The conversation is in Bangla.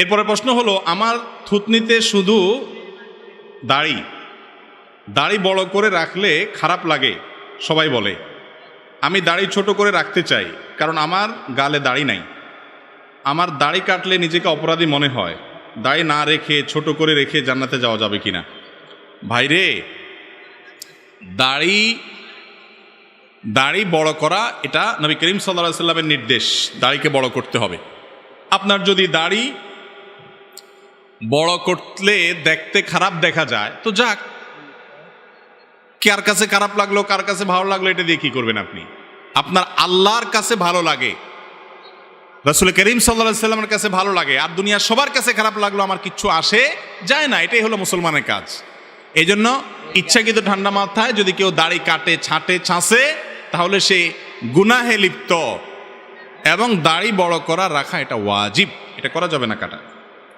এরপরে প্রশ্ন হলো, আমার থুতনিতে শুধু দাড়ি দাড়ি বড় করে রাখলে খারাপ লাগে সবাই বলে। আমি দাড়ি ছোট করে রাখতে চাই, কারণ আমার গালে দাড়ি নাই। আমার দাড়ি কাটলে নিজেকে অপরাধী মনে হয়। দাড়ি না রেখে ছোট করে রেখে জান্নাতে যাওয়া যাবে কিনা? ভাইরে, দাড়ি বড় করা এটা নবী করিম সাল্লাল্লাহু আলাইহি সাল্লামের নির্দেশ। দাড়িকে বড় করতে হবে। আপনার যদি দাড়ি বড় করলে দেখতে খারাপ দেখা যায় তো যাক, কার কাছে খারাপ লাগলো কার কাছে ভালো লাগলো এটা দিয়ে কি করবেন আপনি? আপনার আল্লাহর কাছে ভালো লাগে, রাসূল করিম সাল্লাল্লাহু আলাইহি সাল্লামের কাছে ভালো লাগে, আর দুনিয়ার সবার কাছে খারাপ লাগলো আমার কিচ্ছু আসে যায় না। এটাই হলো মুসলমানের কাজ। এই জন্য ইচ্ছাকৃত ঠান্ডা মাথায় যদি কেউ দাড়ি কাটে, ছাঁটে, ছাঁচে, তাহলে সে গুনাহে লিপ্ত। এবং দাড়ি বড় করা রাখা এটা ওয়াজিব, এটা করা যাবে না কাটা।